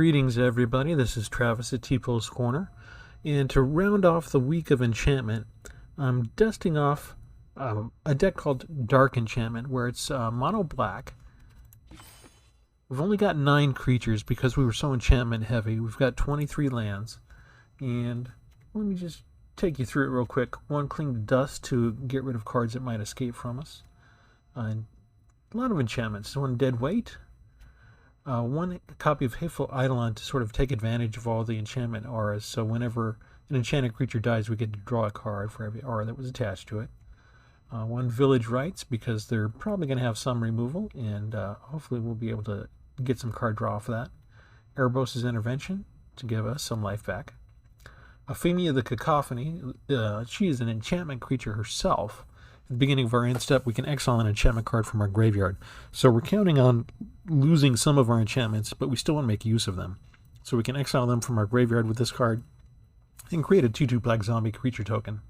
Greetings everybody, this is Travis at Tpull's Corner, and to round off the week of enchantment, I'm dusting off a deck called Dark Enchantment, where it's mono black. We've only got 9 creatures because we were so enchantment heavy. We've got 23 lands, and let me just take you through it real quick. 1, clean the dust to get rid of cards that might escape from us. And a lot of enchantments. 1, dead weight. 1 copy of Hateful Eidolon to sort of take advantage of all the enchantment auras, so whenever an enchanted creature dies, we get to draw a card for every aura that was attached to it. 1 Village Rites, because they're probably going to have some removal, and hopefully we'll be able to get some card draw off of that. Erebos' Intervention, to give us some life back. Euphemia the Cacophony, she is an enchantment creature herself. At the beginning of our end step, we can exile an enchantment card from our graveyard. So we're counting on losing some of our enchantments, but we still want to make use of them. So we can exile them from our graveyard with this card and create a 2/2 black zombie creature token.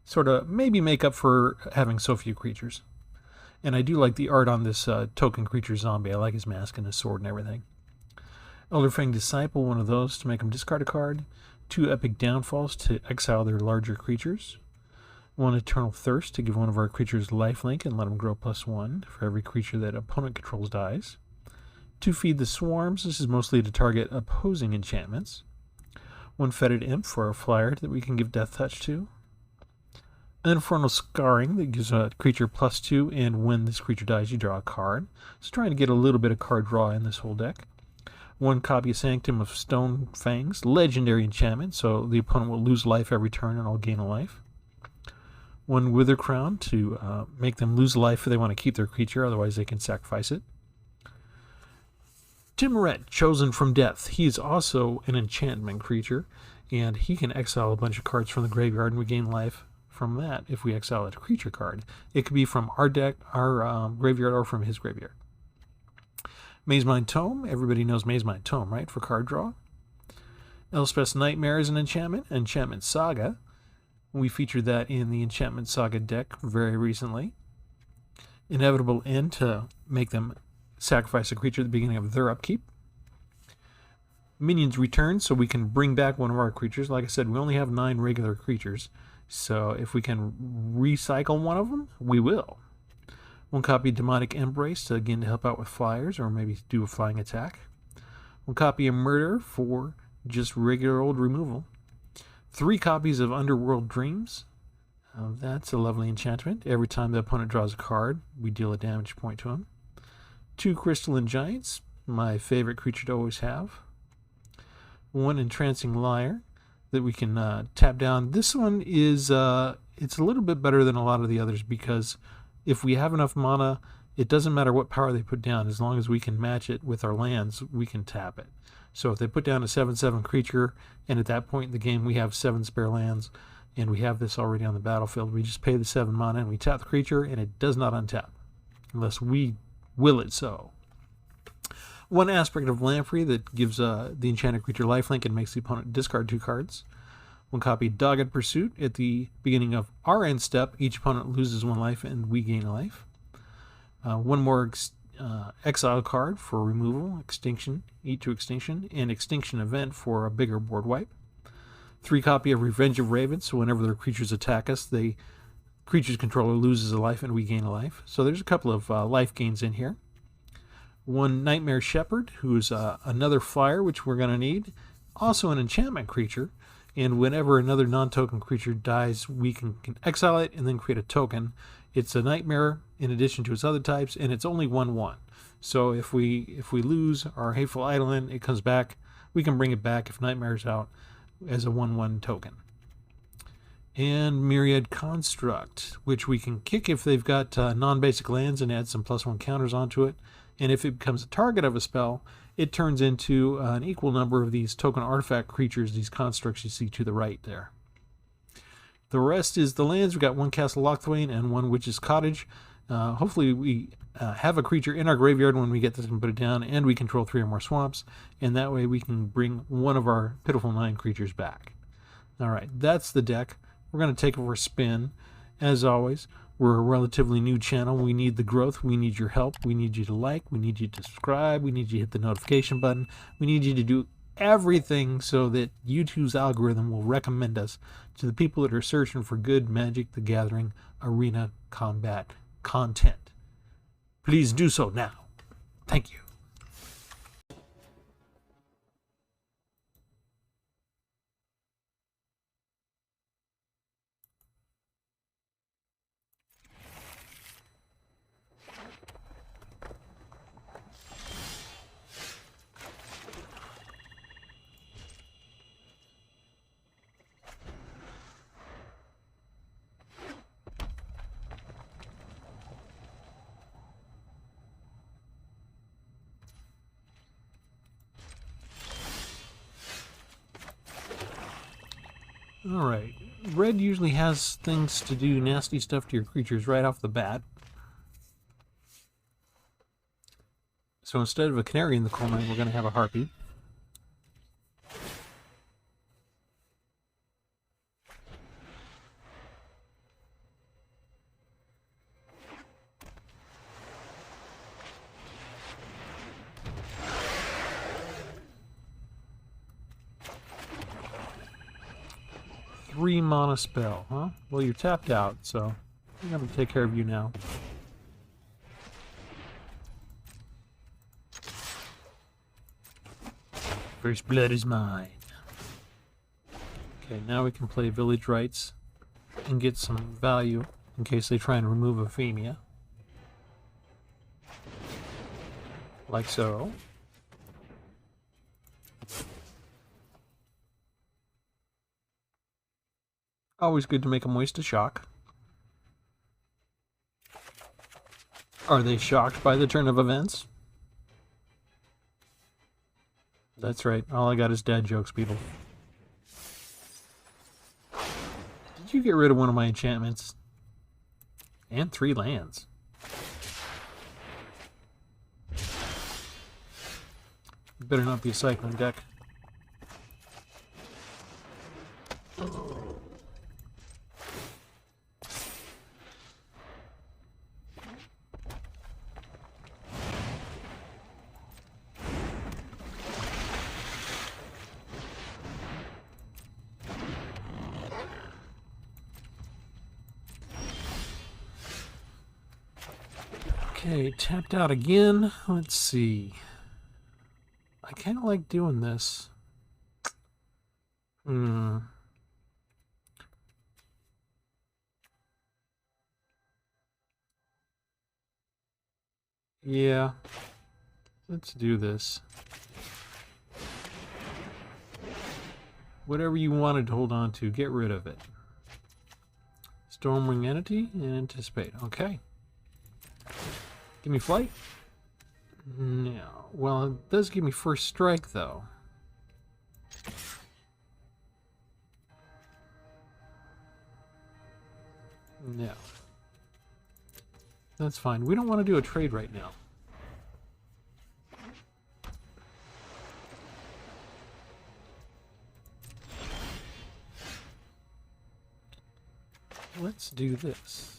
Sort of maybe make up for having so few creatures. And I do like the art on this token creature zombie. I like his mask and his sword and everything. Elderfang Disciple, 1 of those to make him discard a card. 2 Epic Downfalls to exile their larger creatures. 1 Eternal Thirst to give one of our creatures lifelink and let them grow +1 for every creature that opponent controls dies. 2 Feed the Swarms. This is mostly to target opposing enchantments. 1 Fetid Imp for a flyer that we can give Death Touch to. Infernal Scarring that gives a creature +2, and when this creature dies, you draw a card. So trying to get a little bit of card draw in this whole deck. 1 copy of Sanctum of Stone Fangs, legendary enchantment, so the opponent will lose life every turn and I'll gain a life. 1 Wither Crown to make them lose life if they want to keep their creature, otherwise they can sacrifice it. Timoret, Chosen from Death. He is also an enchantment creature, and he can exile a bunch of cards from the graveyard and we gain life from that if we exile a creature card. It could be from our deck, our graveyard, or from his graveyard. Mazemind Tome. Everybody knows Mazemind Tome, right, for card draw. Elspeth's Nightmare is an enchantment. Enchantment Saga. We featured that in the Enchantment Saga deck very recently. Inevitable End to make them sacrifice a creature at the beginning of their upkeep. Minions Return, so we can bring back one of our creatures. Like I said, we only have 9 regular creatures, so if we can recycle one of them, we will. 1 copy of Demonic Embrace to, again, to help out with flyers or maybe do a flying attack. 1 copy of Murder for just regular old removal. 3 copies of Underworld Dreams. That's a lovely enchantment. Every time the opponent draws a card, we deal a damage point to him. 2 Crystalline Giants, my favorite creature to always have. 1 Entrancing Liar that we can tap down. This one is it's a little bit better than a lot of the others because if we have enough mana, it doesn't matter what power they put down. As long as we can match it with our lands, we can tap it. So if they put down a 7/7 creature, and at that point in the game we have 7 spare lands, and we have this already on the battlefield, we just pay the 7 mana and we tap the creature, and it does not untap, unless we will it so. 1 Aspect of Lamprey that gives the enchanted creature lifelink and makes the opponent discard 2 cards. 1 copy Dogged Pursuit. At the beginning of our end step, each opponent loses 1 life and we gain a life. 1 more exile card for removal, extinction, Eat to Extinction, and Extinction Event for a bigger board wipe. 3 copy of Revenge of Ravens, so whenever their creatures attack us, the creature's controller loses a life and we gain a life. So there's a couple of life gains in here. 1 Nightmare Shepherd, who's another flyer, which we're going to need. Also an enchantment creature, and whenever another non-token creature dies, we can exile it and then create a token. It's a nightmare in addition to its other types, and it's only 1/1. So if we lose our Hateful Eidolon, it comes back. We can bring it back if Nightmare's out as a 1/1 token. And Myriad Construct, which we can kick if they've got non-basic lands and add some +1 counters onto it. And if it becomes a target of a spell, it turns into an equal number of these token artifact creatures, these constructs you see to the right there. The rest is the lands. We've got 1 Castle Lochthwain and 1 Witch's Cottage. Hopefully we have a creature in our graveyard when we get this and put it down, and we control 3 or more swamps, and that way we can bring one of our pitiful 9 creatures back. Alright, that's the deck. We're going to take it for a spin. As always, We're a relatively new channel. We need the growth. We need your help. We need you to like. We need you to subscribe. We need you to hit the notification button. We need you to do everything so that YouTube's algorithm will recommend us to the people that are searching for good Magic the Gathering arena combat content. Please do so now. Thank you. Alright, red usually has things to do nasty stuff to your creatures right off the bat. So instead of a canary in the coal mine, we're going to have a harpy. Three mana spell, huh? Well, you're tapped out, so I'm going to take care of you now. First blood is mine. Okay, now we can play Village Rites and get some value in case they try and remove Ephemia. Like so. Always good to make them waste a shock. Are they shocked by the turn of events? That's right. All I got is dad jokes, people. Did you get rid of one of my enchantments? And 3 lands. Better not be a cycling deck. Okay, tapped out again. Let's see. I kind of like doing this. Yeah. Let's do this. Whatever you wanted to hold on to, get rid of it. Stormwing Entity and Anticipate. Okay. Give me flight? No. Well, it does give me first strike, though. No. That's fine. We don't want to do a trade right now. Let's do this.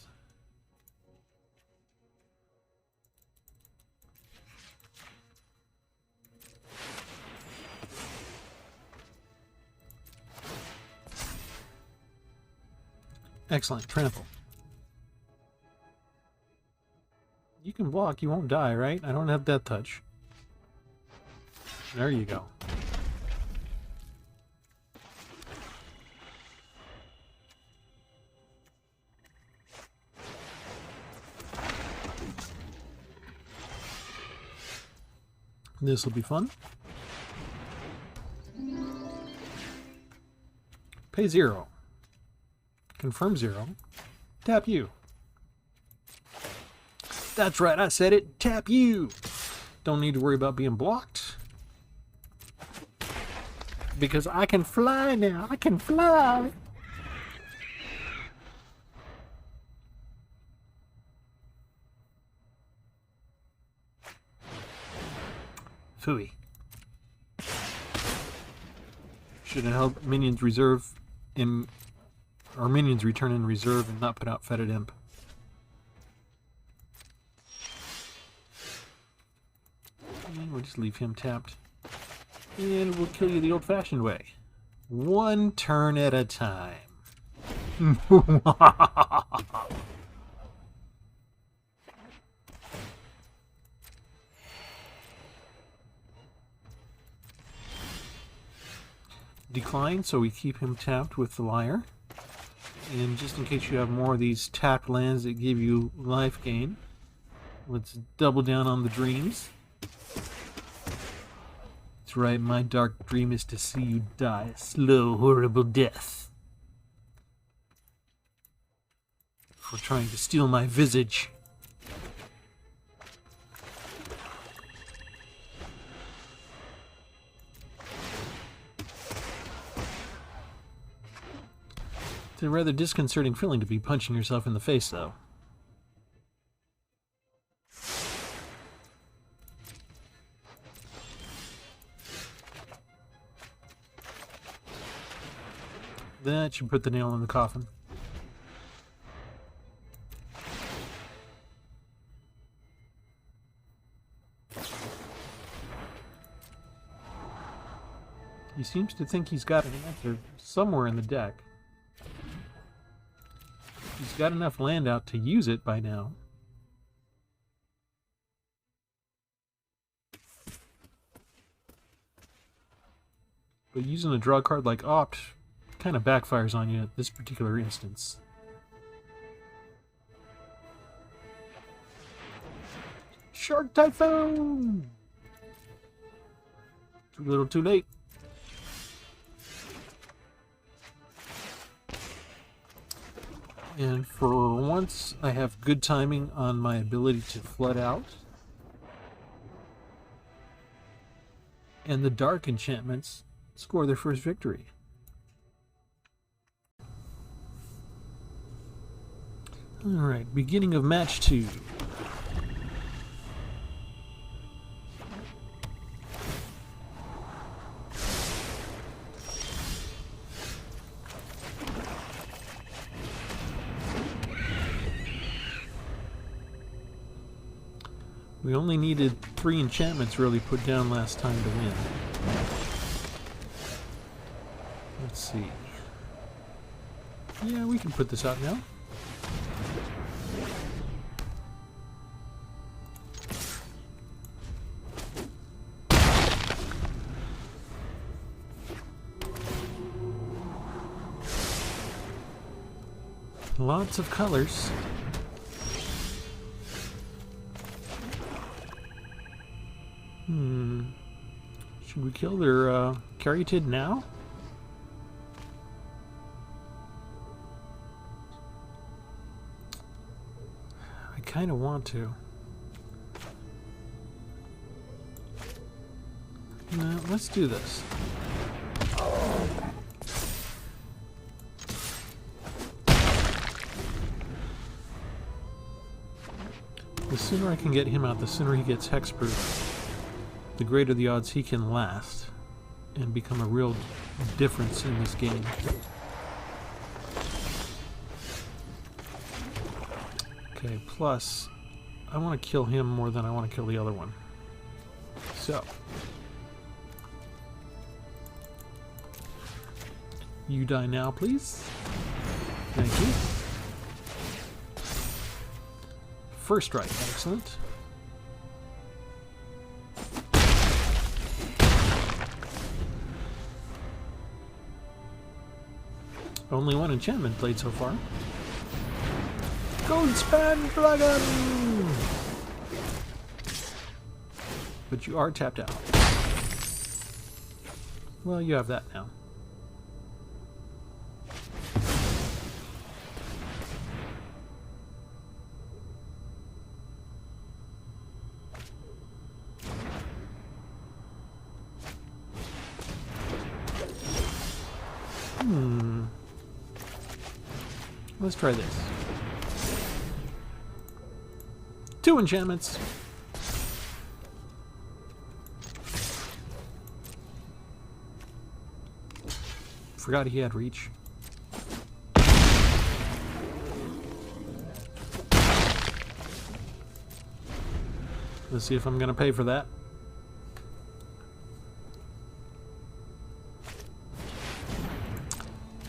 Excellent. Trample. You can block. You won't die, right? I don't have Death Touch. There you go. This will be fun. Pay 0. Confirm 0. Tap you. That's right, I said it. Tap you. Don't need to worry about being blocked. Because I can fly now. I can fly. Phooey. Should have held minions reserve in... or minions return in reserve and not put out Fetid Imp. We'll just leave him tapped. And we'll kill you the old-fashioned way. One turn at a time. Decline, so we keep him tapped with the Liar. And just in case you have more of these tapped lands that give you life gain, let's double down on the dreams. That's right, my dark dream is to see you die a slow, horrible death. For trying to steal my visage. It's a rather disconcerting feeling to be punching yourself in the face, though. That should put the nail in the coffin. He seems to think he's got an answer somewhere in the deck. He's got enough land out to use it by now. But using a draw card like Opt kind of backfires on you at this particular instance. Shark Typhoon! Too little, too late. And for once, I have good timing on my ability to flood out. And the dark enchantments score their first victory. Alright, beginning of match 2. We only needed 3 enchantments really put down last time to win. Let's see. Yeah, we can put this out now. Lots of colors. Should we kill their Caryatid now? I kind of want to. No, let's do this. The sooner I can get him out, the sooner he gets hexproof, the greater the odds he can last and become a real difference in this game. Okay, plus, I want to kill him more than I want to kill the other one. So, you die now, please. Thank you. First strike, excellent. Only one enchantment played so far. Goldspan Dragon! But you are tapped out. Well, you have that now. Let's try this. 2 enchantments. Forgot he had reach. Let's see if I'm going to pay for that.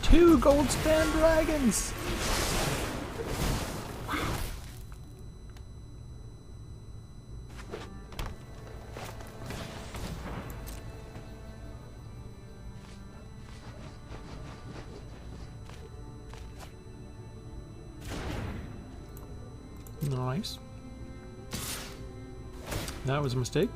2 gold span dragons! Nice. That was a mistake.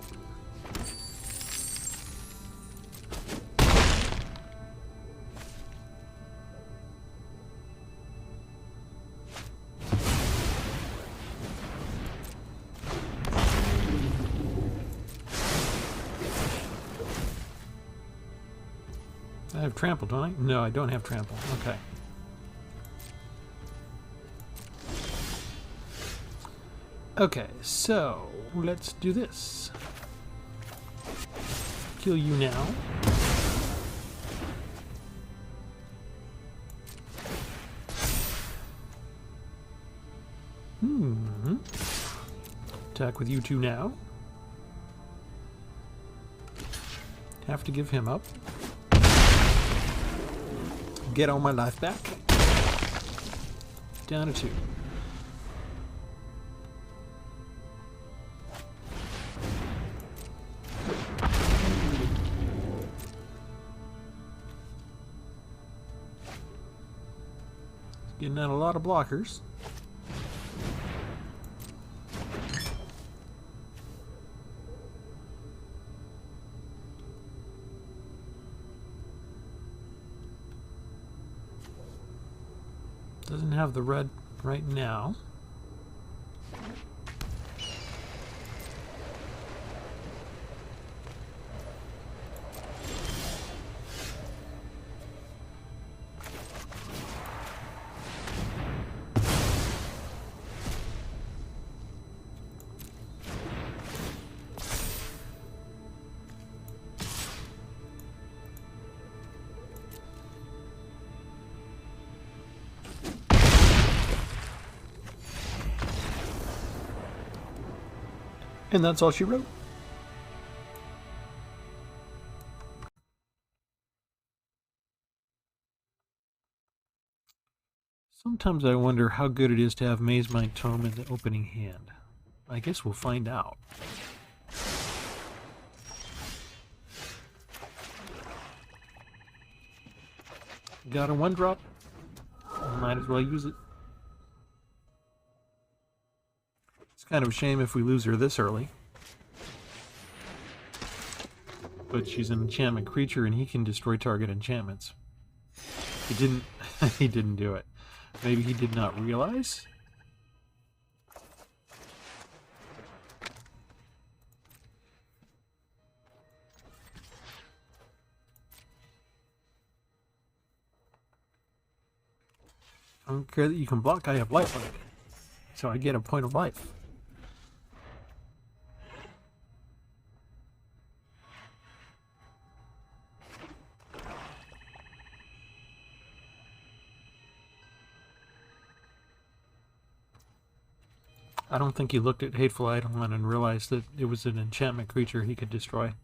I have trample, don't I? No, I don't have trample. Okay. Okay, so let's do this. Kill you now. Attack with you two now. Have to give him up. Get all my life back. Down to 2. Getting out a lot of blockers. Doesn't have the red right now. And that's all she wrote. Sometimes I wonder how good it is to have Maze Mind Tome in the opening hand. I guess we'll find out. Got a 1-drop. Might as well use it. Kind of a shame if we lose her this early. But she's an enchantment creature and he can destroy target enchantments. He didn't he didn't do it. Maybe he did not realize? I don't care that you can block, I have lifelink. So I get a point of life. I don't think he looked at Hateful Eidolon and realized that it was an enchantment creature he could destroy.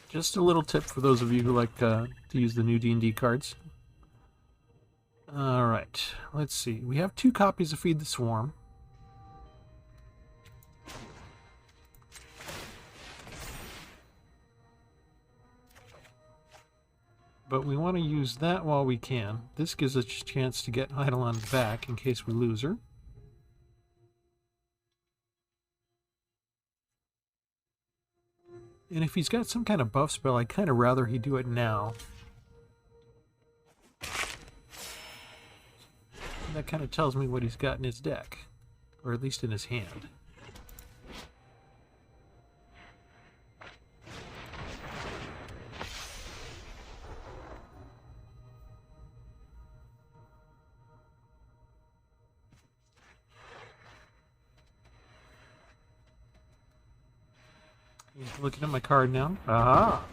Just a little tip for those of you who like to use the new D&D cards. Alright, let's see. We have 2 copies of Feed the Swarm. But we want to use that while we can. This gives us a chance to get Eidolon back in case we lose her. And if he's got some kind of buff spell, I'd kind of rather he do it now. That kind of tells me what he's got in his deck. Or at least in his hand. He's looking at my card now. Aha!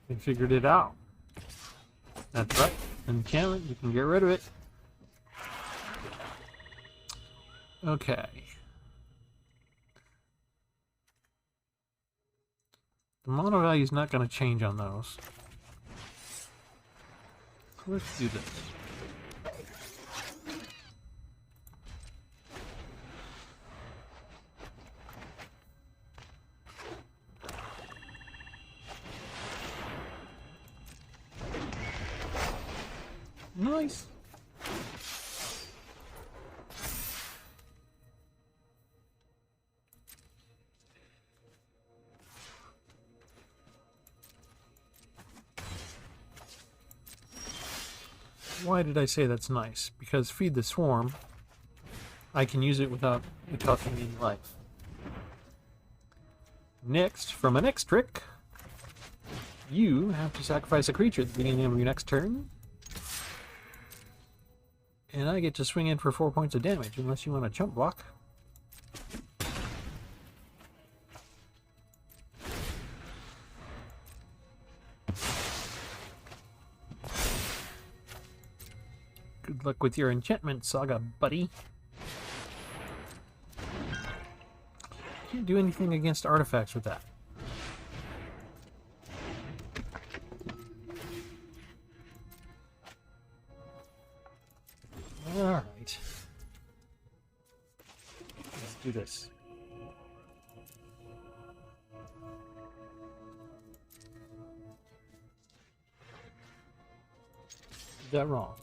He figured it out. That's right. Enchantment, you can get rid of it. Okay. The mono value is not going to change on those. Let's do this. Nice. Why did I say that's nice? Because Feed the Swarm, I can use it without it costing me any life. Next, from my next trick, you have to sacrifice a creature at the beginning of your next turn. And I get to swing in for 4 points of damage, unless you want to chump block. Good luck with your enchantment saga, buddy. Can't do anything against artifacts with that. Alright. Let's do this. Is that wrong?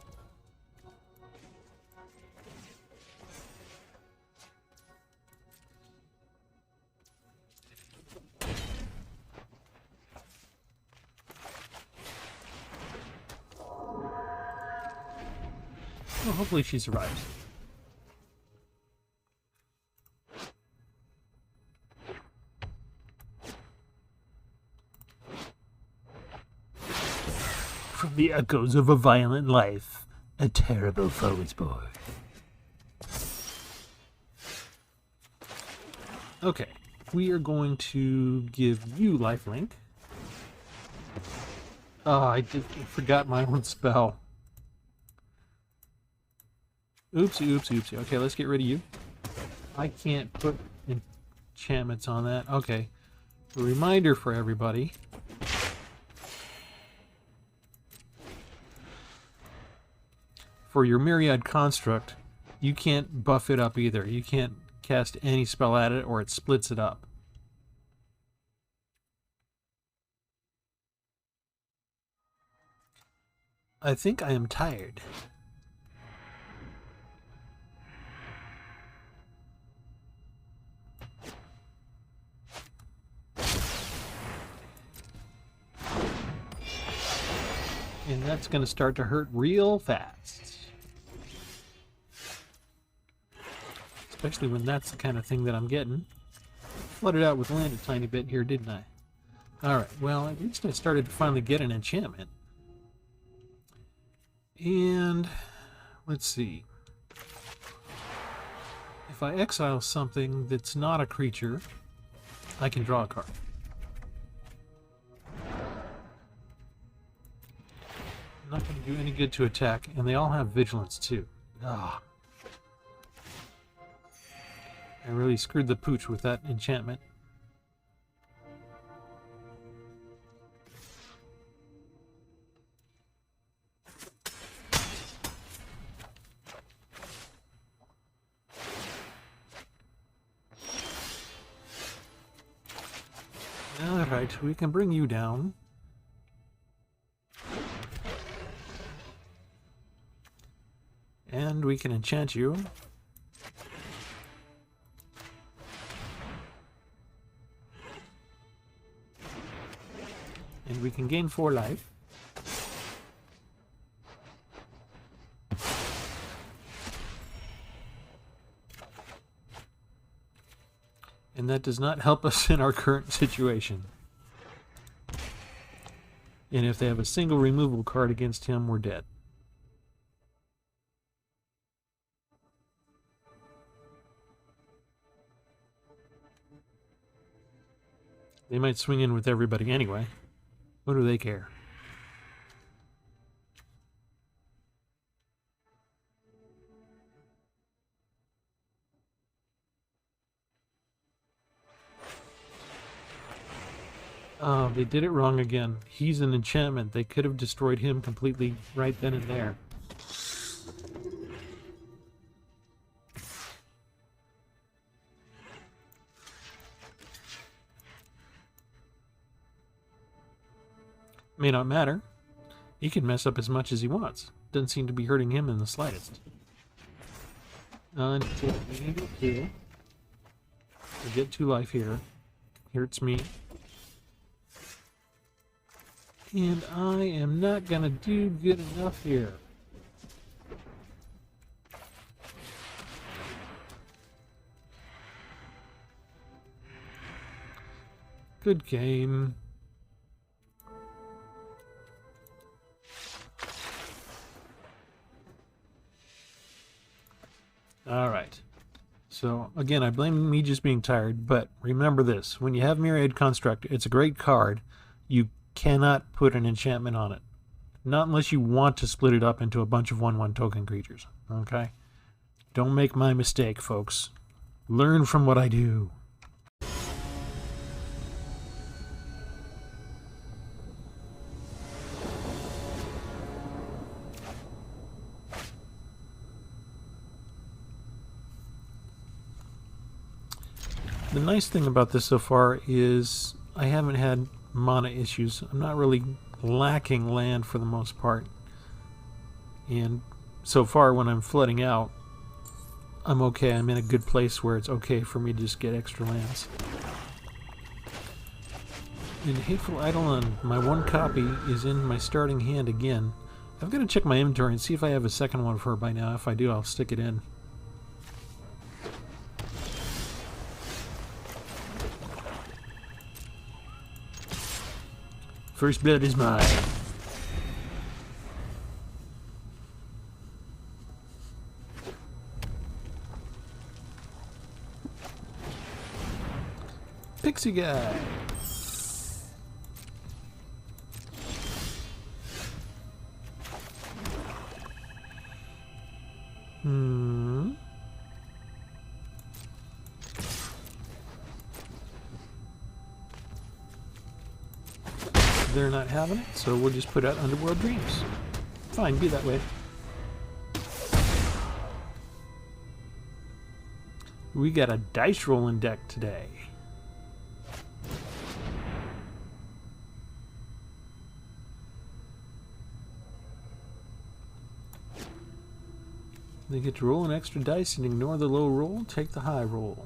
Well, hopefully she survives. From the echoes of a violent life, a terrible foe is born. Okay, we are going to give you lifelink. Oh, I forgot my own spell. Oopsie, oopsie, oopsie. Okay, let's get rid of you. I can't put enchantments on that. Okay. A reminder for everybody. For your Myriad Construct, you can't buff it up either. You can't cast any spell at it or it splits it up. I think I am tired. And that's going to start to hurt real fast. Especially when that's the kind of thing that I'm getting. Flooded out with land a tiny bit here, didn't I? Alright, well, at least I started to finally get an enchantment. And let's see. If I exile something that's not a creature, I can draw a card. Not going to do any good to attack, and they all have vigilance too. Ah, I really screwed the pooch with that enchantment. Alright, we can bring you down. And we can enchant you. And we can gain 4 life. And that does not help us in our current situation. And if they have a single removal card against him, we're dead. They might swing in with everybody anyway. What do they care? they did it wrong again. He's an enchantment. They could have destroyed him completely right then and there. May not matter. He can mess up as much as he wants. Doesn't seem to be hurting him in the slightest. Until we get 2 life here. Hurts me. And I am not gonna do good enough here. Good game. Alright. So, again, I blame me just being tired, but remember this. When you have Myriad Construct, it's a great card. You cannot put an enchantment on it. Not unless you want to split it up into a bunch of 1/1 token creatures. Okay? Don't make my mistake, folks. Learn from what I do. The nice thing about this so far is I haven't had mana issues. I'm not really lacking land for the most part. And so far when I'm flooding out, I'm okay. I'm in a good place where it's okay for me to just get extra lands. And Hateful Eidolon, my 1 copy, is in my starting hand again. I've got to check my inventory and see if I have a second one of her by now. If I do, I'll stick it in. First blood is mine. Pixie guy. They're not having it, so we'll just put out Underworld Dreams. Fine, be that way. We got a dice rolling deck today. They get to roll an extra dice and ignore the low roll, take the high roll.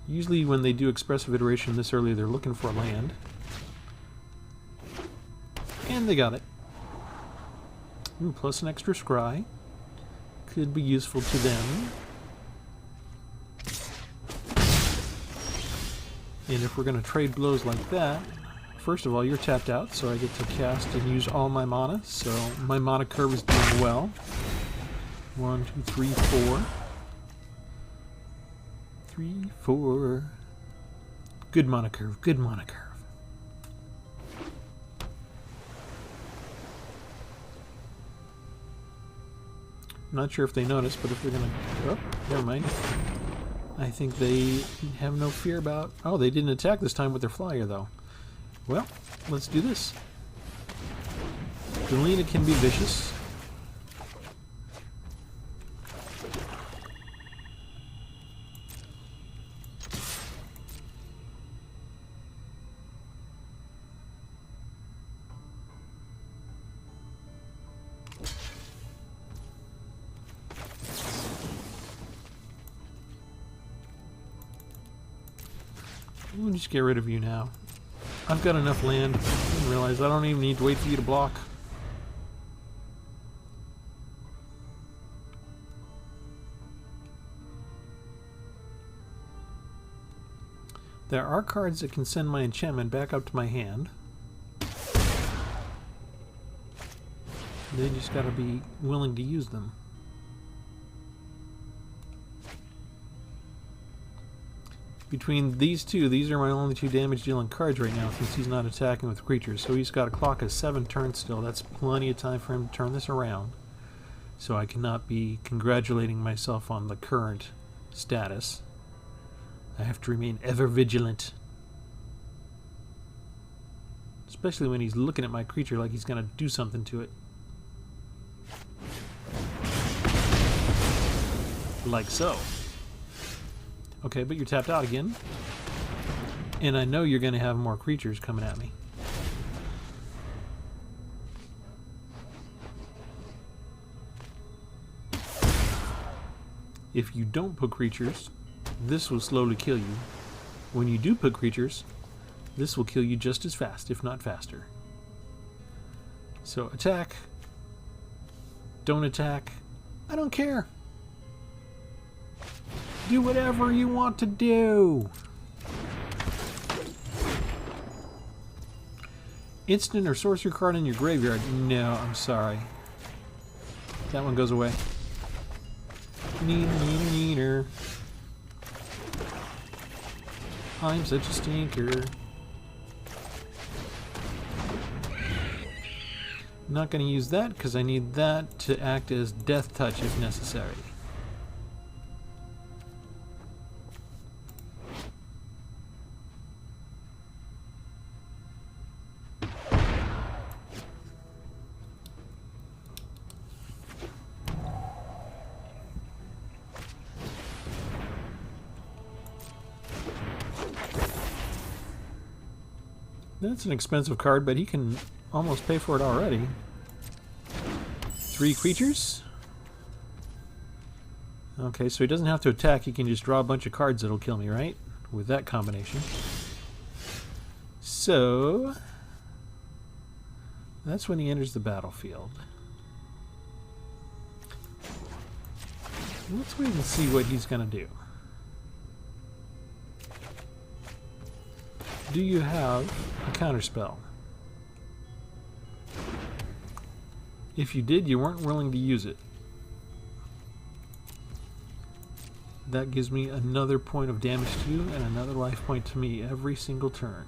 Usually when they do expressive iteration this early, they're looking for a land. And they got it. Ooh, plus an extra scry. Could be useful to them. And if we're going to trade blows like that, first of all, you're tapped out, so I get to cast and use all my mana. So my mana curve is doing well. 1, 2, 3, 4. 3, 4. Good mana curve, good mana curve. Not sure if they noticed, but if they're gonna... Oh, never mind. I think they have no fear about... Oh, they didn't attack this time with their flyer, though. Well, let's do this. Galena can be vicious. We'll just get rid of you now. I've got enough land. I didn't realize I don't even need to wait for you to block. There are cards that can send my enchantment back up to my hand. They just gotta be willing to use them. Between these two, these are my only 2 damage dealing cards right now since he's not attacking with creatures. So he's got a clock of 7 turns still. That's plenty of time for him to turn this around. So I cannot be congratulating myself on the current status. I have to remain ever vigilant. Especially when he's looking at my creature like he's going to do something to it. Like so. Okay, but you're tapped out again. And I know you're going to have more creatures coming at me. If you don't put creatures, this will slowly kill you. When you do put creatures, this will kill you just as fast, if not faster. So attack. Don't attack. I don't care. Do whatever you want to do. Instant or sorcery card in your graveyard. No, I'm sorry. That one goes away. Neener. I'm such a stinker. Not going to use that because I need that to act as death touch if necessary. That's an expensive card, but he can almost pay for it already. 3 creatures? Okay, so he doesn't have to attack, he can just draw a bunch of cards that'll kill me, right? With that combination. So that's when he enters the battlefield. Let's wait and see what he's gonna do. Do you have a counterspell? If you did, you weren't willing to use it. That gives me another point of damage to you and another life point to me every single turn.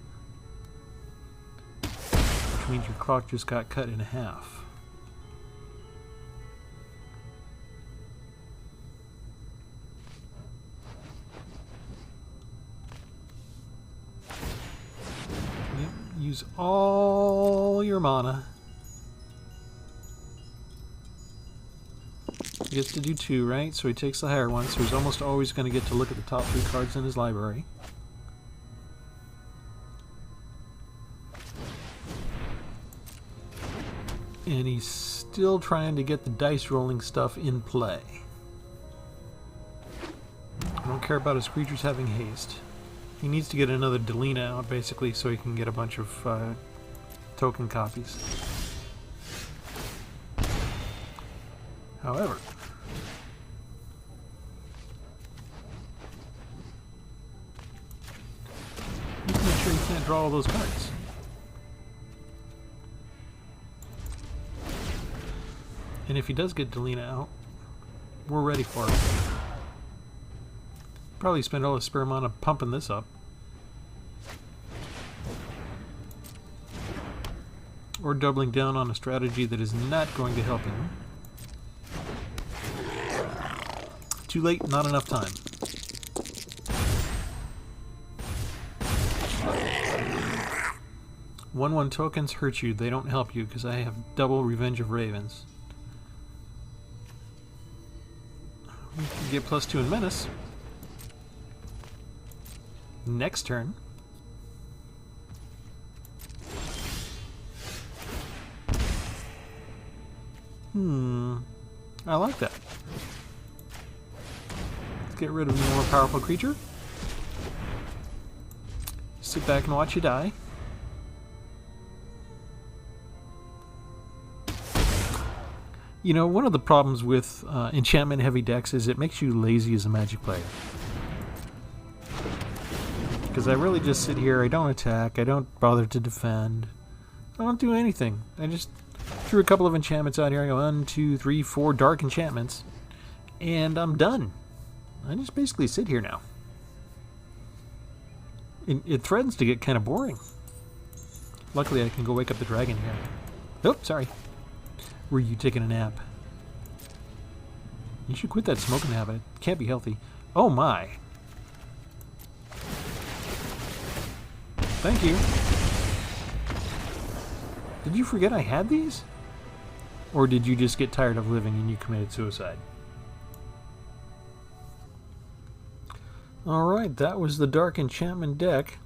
Which means your clock just got cut in half. Use all your mana. He gets to do 2, right? So he takes the higher one, so he's almost always going to get to look at the top 3 cards in his library. And he's still trying to get the dice rolling stuff in play. I don't care about his creatures having haste. He needs to get another Delina out, basically, so he can get a bunch of token copies. However, you can make sure you can't draw all those cards. And if he does get Delina out, we're ready for it. Probably spend all his spare mana pumping this up. Or doubling down on a strategy that is not going to help him. Too late, not enough time. One tokens hurt you, they don't help you because I have double Revenge of Ravens. We can get +2 in Menace. Next turn. I like that. Let's get rid of the more powerful creature. Sit back and watch you die. You know, one of the problems with enchantment heavy decks is it makes you lazy as a Magic player. Because I really just sit here, I don't attack, I don't bother to defend, I don't do anything. I just threw a couple of enchantments out here, I go 1, 2, 3, 4 dark enchantments, and I'm done. I just basically sit here now. It threatens to get kind of boring. Luckily I can go wake up the dragon here. Oh, sorry. Were you taking a nap? You should quit that smoking habit. It can't be healthy. Oh my. Thank you. Did you forget I had these? Or did you just get tired of living and you committed suicide? Alright, that was the Dark Enchantment deck.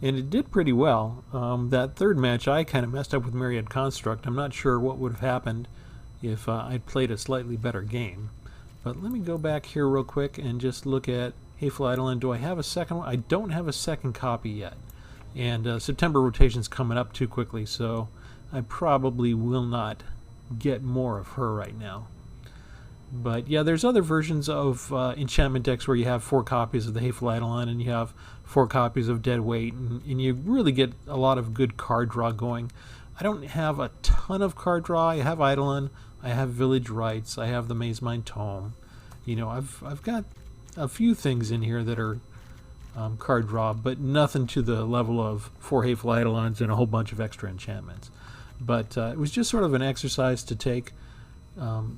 And it did pretty well. That third match I kind of messed up with Myriad Construct. I'm not sure what would have happened if I'd played a slightly better game. But let me go back here real quick and just look at Hateful Eidolon. Do I have a second one? I don't have a second copy yet. And September rotation's coming up too quickly, so I probably will not get more of her right now. But yeah, there's other versions of enchantment decks where you have 4 copies of the Hateful Eidolon and you have 4 copies of Deadweight, and you really get a lot of good card draw going. I don't have a ton of card draw. I have Eidolon, I have Village Rites, I have the Mazemind Tome. You know, I've got a few things in here that are card draw, but nothing to the level of 4 Hateful Eidolons and a whole bunch of extra enchantments. But it was just sort of an exercise to take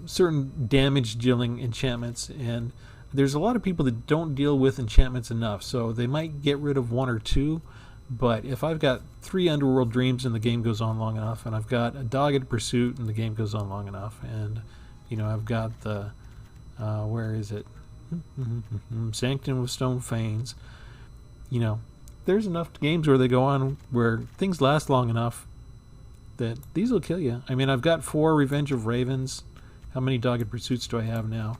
certain damage dealing enchantments, and there's a lot of people that don't deal with enchantments enough, so they might get rid of 1 or 2. But if I've got 3 Underworld Dreams and the game goes on long enough, and I've got a Dogged Pursuit and the game goes on long enough, and you know, I've got the where is it? Sanctum with Stone Fanes. You know, there's enough games where they go on where things last long enough that these will kill you. I mean, I've got 4 Revenge of Ravens. How many Dogged Pursuits do I have now?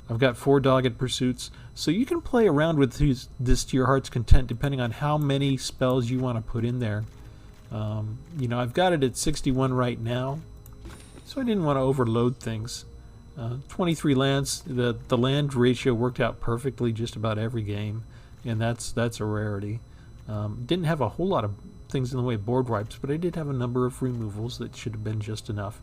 I've got 4 Dogged Pursuits. So you can play around with this to your heart's content depending on how many spells you want to put in there. You know, I've got it at 61 right now, so I didn't want to overload things. 23 lands, the land ratio worked out perfectly just about every game, and that's a rarity. Didn't have a whole lot of things in the way of board wipes, but I did have a number of removals that should have been just enough.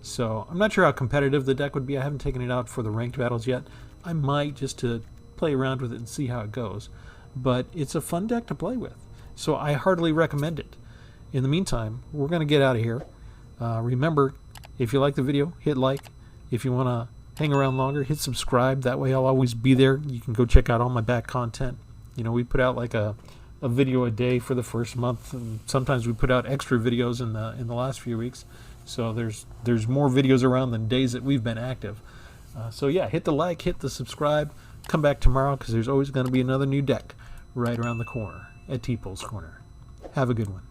So I'm not sure how competitive the deck would be. I haven't taken it out for the ranked battles yet. I might, just to play around with it and see how it goes. But it's a fun deck to play with, so I heartily recommend it. In the meantime, we're going to get out of here. Remember, if you like the video, hit like. If you want to hang around longer, hit subscribe. That way I'll always be there. You can go check out all my back content. You know, we put out like a video a day for the first month, and sometimes we put out extra videos in the last few weeks. So there's more videos around than days that we've been active. So yeah, hit the like, hit the subscribe. Come back tomorrow, because there's always going to be another new deck right around the corner at Tpull's Corner. Have a good one.